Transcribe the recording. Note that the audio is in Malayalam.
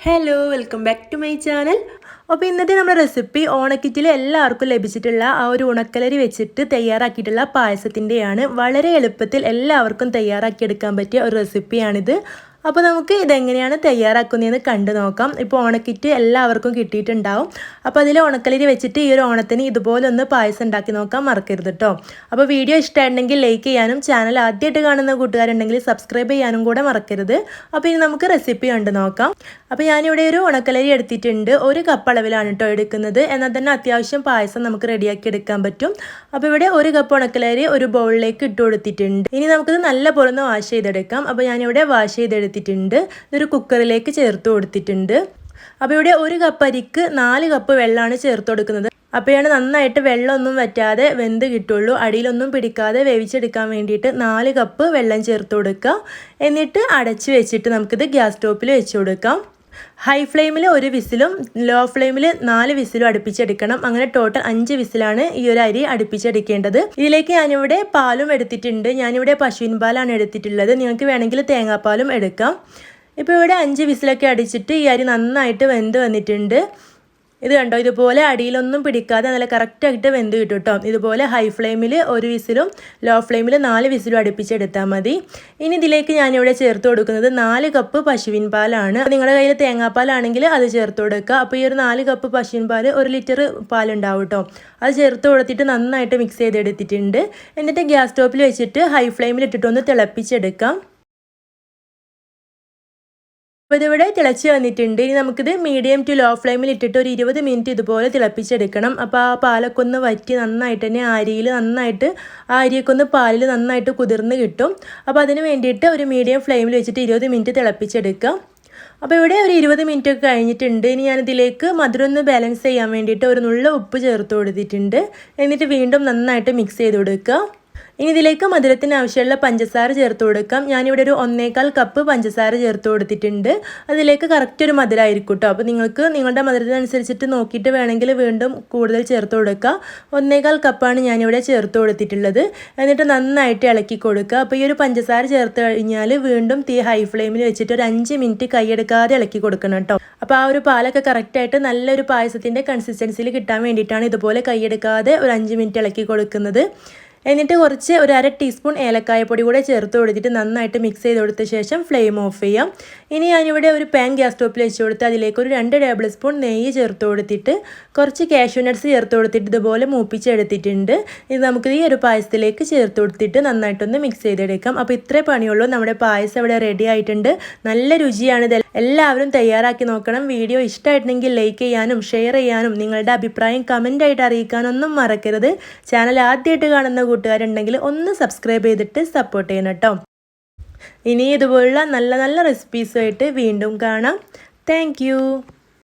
Hello welcome back to my channel. അപ്പോൾ ഇന്നത്തെ നമ്മുടെ റെസിപ്പി ഓണക്കിറ്റിൽ എല്ലാവർക്കും ലഭിച്ചിട്ടുള്ള ആ ഒരു ഉണക്കലരി വെച്ചിട്ട് തയ്യാറാക്കിയിട്ടുള്ള പായസത്തിൻ്റെയാണ്. വളരെ എളുപ്പത്തിൽ എല്ലാവർക്കും തയ്യാറാക്കിയെടുക്കാൻ പറ്റിയ ഒരു റെസിപ്പിയാണിത്. അപ്പോൾ നമുക്ക് ഇതെങ്ങനെയാണ് തയ്യാറാക്കുന്നതെന്ന് കണ്ടു നോക്കാം. ഇപ്പോൾ ഓണക്കിറ്റ് എല്ലാവർക്കും കിട്ടിയിട്ടുണ്ടാവും. അപ്പോൾ അതിൽ ഉണക്കലരി വെച്ചിട്ട് ഈ ഒരു ഓണത്തിന് ഇതുപോലെ ഒന്ന് പായസം ഉണ്ടാക്കി നോക്കാൻ മറക്കരുത് കേട്ടോ. അപ്പോൾ വീഡിയോ ഇഷ്ടമായിട്ടുണ്ടെങ്കിൽ ലൈക്ക് ചെയ്യാനും ചാനൽ ആദ്യമായിട്ട് കാണുന്ന കൂട്ടുകാരുണ്ടെങ്കിൽ സബ്സ്ക്രൈബ് ചെയ്യാനും കൂടെ മറക്കരുത്. അപ്പോൾ ഇനി നമുക്ക് റെസിപ്പി കണ്ടു നോക്കാം. അപ്പോൾ ഞാനിവിടെ ഒരു ഉണക്കലരി എടുത്തിട്ടുണ്ട്. 1 കപ്പ് അളവിലാണ് കേട്ടോ എടുക്കുന്നത്. എന്നാൽ തന്നെ അത്യാവശ്യം പായസം നമുക്ക് റെഡിയാക്കി എടുക്കാൻ പറ്റും. അപ്പോൾ ഇവിടെ 1 കപ്പ് ഉണക്കലരി ഒരു ബൗളിലേക്ക് ഇട്ട് കൊടുത്തിട്ടുണ്ട്. ഇനി നമുക്കിത് നല്ല പോലെ ഒന്ന് വാഷ് ചെയ്തെടുക്കാം. അപ്പോൾ ഞാനിവിടെ വാഷ് ചെയ്തെടുത്തിട്ടുണ്ട്. ഇതൊരു കുക്കറിലേക്ക് ചേർത്ത് കൊടുത്തിട്ടുണ്ട്. അപ്പോൾ ഇവിടെ 1 കപ്പ് അരിക്ക് 4 കപ്പ് വെള്ളമാണ് ചേർത്ത് കൊടുക്കുന്നത്. അപ്പോഴാണ് നന്നായിട്ട് വെള്ളമൊന്നും വറ്റാതെ വെന്ത് കിട്ടുള്ളൂ. അടിയിലൊന്നും പിടിക്കാതെ വേവിച്ചെടുക്കാൻ വേണ്ടിയിട്ട് 4 കപ്പ് വെള്ളം ചേർത്ത് കൊടുക്കുക. എന്നിട്ട് അടച്ച് വെച്ചിട്ട് നമുക്കിത് ഗ്യാസ് സ്റ്റോപ്പിൽ വെച്ച് കൊടുക്കാം. ഹൈ ഫ്ലെയിമിൽ 1 വിസിലും ലോ ഫ്ലെയിമിൽ 4 വിസിലും അടുപ്പിച്ചെടുക്കണം. അങ്ങനെ ടോട്ടൽ 5 വിസിലാണ് ഈ ഒരു അരി അടുപ്പിച്ചെടുക്കേണ്ടത്. ഇതിലേക്ക് ഞാനിവിടെ പാലും എടുത്തിട്ടുണ്ട്. ഞാനിവിടെ പശുവിൻ പാലാണ് എടുത്തിട്ടുള്ളത്. നിങ്ങൾക്ക് വേണമെങ്കിൽ തേങ്ങാപ്പാലും എടുക്കാം. ഇപ്പോൾ ഇവിടെ 5 വിസിലൊക്കെ അടിച്ചിട്ട് ഈ അരി നന്നായിട്ട് വെന്ത് വന്നിട്ടുണ്ട്. ഇത് കണ്ടോ, ഇതുപോലെ അടിയിലൊന്നും പിടിക്കാതെ നല്ല കറക്റ്റായിട്ട് വെന്ത് കിട്ടും കേട്ടോ. ഇതുപോലെ ഹൈ ഫ്ലെയിമിൽ 1 വിസിലും ലോ ഫ്ലെയിമിൽ 4 വിസിലും അടുപ്പിച്ചെടുത്താൽ മതി. ഇനി ഇതിലേക്ക് ഞാനിവിടെ ചേർത്ത് കൊടുക്കുന്നത് 4 കപ്പ് പശുവിൻ പാലാണ്. നിങ്ങളുടെ കയ്യിൽ തേങ്ങാപ്പാലാണെങ്കിൽ അത് ചേർത്ത് കൊടുക്കുക. അപ്പോൾ ഈ ഒരു 4 കപ്പ് പശുവിൻ പാൽ 1 ലിറ്റർ പാലുണ്ടാവും കേട്ടോ. അത് ചേർത്ത് കൊടുത്തിട്ട് നന്നായിട്ട് മിക്സ് ചെയ്തെടുത്തിട്ടുണ്ട്. എന്നിട്ട് ഗ്യാസ് സ്റ്റോപ്പിൽ വെച്ചിട്ട് ഹൈ ഫ്ലെയിമിൽ ഇട്ടിട്ടൊന്ന് തിളപ്പിച്ചെടുക്കാം. അപ്പോൾ ഇതിവിടെ തിളച്ച് വന്നിട്ടുണ്ട്. ഇനി നമുക്കിത് മീഡിയം ടു ലോ ഫ്ലെയിമിൽ ഇട്ടിട്ട് ഒരു 20 മിനിറ്റ് ഇതുപോലെ തിളപ്പിച്ചെടുക്കണം. അപ്പോൾ ആ പാലൊക്കെ ഒന്ന് വറ്റി നന്നായിട്ട് തന്നെ അരിയിൽ നന്നായിട്ട് ആ അരിയൊക്കെ ഒന്ന് പാലിൽ നന്നായിട്ട് കുതിർന്ന് കിട്ടും. അപ്പോൾ അതിന് വേണ്ടിയിട്ട് ഒരു മീഡിയം ഫ്ലെയിമിൽ വെച്ചിട്ട് 20 മിനിറ്റ് തിളപ്പിച്ചെടുക്കാം. അപ്പോൾ ഇവിടെ ഒരു 20 മിനിറ്റ് ഒക്കെ കഴിഞ്ഞിട്ടുണ്ട്. ഇനി ഞാനിതിലേക്ക് മധുരം ഒന്ന് ബാലൻസ് ചെയ്യാൻ വേണ്ടിയിട്ട് ഒരു നുള്ള ഉപ്പ് ചേർത്ത് കൊടുത്തിട്ടുണ്ട്. എന്നിട്ട് വീണ്ടും നന്നായിട്ട് മിക്സ് ചെയ്ത് കൊടുക്കുക. ഇനി ഇതിലേക്ക് മധുരത്തിന് ആവശ്യമുള്ള പഞ്ചസാര ചേർത്ത് കൊടുക്കാം. ഞാനിവിടെ ഒരു 1/4 കപ്പ് പഞ്ചസാര ചേർത്ത് കൊടുത്തിട്ടുണ്ട്. അതിലേക്ക് കറക്റ്റ് ഒരു മധുരമായിരിക്കും കേട്ടോ. അപ്പോൾ നിങ്ങൾക്ക് നിങ്ങളുടെ മധുരത്തിനനുസരിച്ചിട്ട് നോക്കിയിട്ട് വേണമെങ്കിൽ വീണ്ടും കൂടുതൽ ചേർത്ത് കൊടുക്കുക. 1/4 കപ്പാണ് ഞാനിവിടെ ചേർത്ത് കൊടുത്തിട്ടുള്ളത്. എന്നിട്ട് നന്നായിട്ട് ഇളക്കി കൊടുക്കുക. അപ്പോൾ ഈ ഒരു പഞ്ചസാര ചേർത്ത് കഴിഞ്ഞാൽ വീണ്ടും തീ ഹൈ ഫ്ലെയിമിൽ വെച്ചിട്ട് ഒരു 5 മിനിറ്റ് കൈയെടുക്കാതെ ഇളക്കി കൊടുക്കണം കേട്ടോ. അപ്പോൾ ആ ഒരു പാലൊക്കെ കറക്റ്റായിട്ട് നല്ലൊരു പായസത്തിൻ്റെ കൺസിസ്റ്റൻസിയിൽ കിട്ടാൻ വേണ്ടിയിട്ടാണ് ഇതുപോലെ കൈയെടുക്കാതെ ഒരു 5 മിനിറ്റ് ഇളക്കി കൊടുക്കുന്നത്. എന്നിട്ട് കുറച്ച് ഒരു 1/2 ടീസ്പൂൺ ഏലക്കായപ്പൊടി കൂടെ ചേർത്ത് കൊടുത്തിട്ട് നന്നായിട്ട് മിക്സ് ചെയ്ത് കൊടുത്ത ശേഷം ഫ്ലെയിം ഓഫ് ചെയ്യാം. ഇനി ഞാനിവിടെ ഒരു പാൻ ഗ്യാസ് സ്റ്റോപ്പിൽ വെച്ച് കൊടുത്ത് അതിലേക്ക് ഒരു 2 ടേബിൾ സ്പൂൺ നെയ്യ് ചേർത്ത് കൊടുത്തിട്ട് കുറച്ച് കാഷ്യൂ നട്ട്സ് ചേർത്ത് കൊടുത്തിട്ട് ഇതുപോലെ മൂപ്പിച്ചെടുത്തിട്ടുണ്ട്. ഇത് നമുക്ക് ഈ ഒരു പായസത്തിലേക്ക് ചേർത്ത് കൊടുത്തിട്ട് നന്നായിട്ടൊന്ന് മിക്സ് ചെയ്തെടുക്കാം. അപ്പോൾ ഇത്രേ പണിയുള്ളൂ. നമ്മുടെ പായസം ഇവിടെ റെഡി ആയിട്ടുണ്ട്. നല്ല രുചിയാണ്. ഇത് എല്ലാവരും തയ്യാറാക്കി നോക്കണം. വീഡിയോ ഇഷ്ടമായിട്ടുണ്ടെങ്കിൽ ലൈക്ക് ചെയ്യാനും ഷെയർ ചെയ്യാനും നിങ്ങളുടെ അഭിപ്രായം കമൻ്റായിട്ട് അറിയിക്കാനൊന്നും മറക്കരുത്. ചാനൽ ആദ്യമായിട്ട് കാണുന്ന കൂട്ടുകാരുണ്ടെങ്കിൽ ഒന്ന് സബ്സ്ക്രൈബ് ചെയ്തിട്ട് സപ്പോർട്ട് ചെയ്യണം കേട്ടോ. ഇനി ഇതുപോലുള്ള നല്ല നല്ല റെസിപ്പീസുമായിട്ട് വീണ്ടും കാണാം. താങ്ക്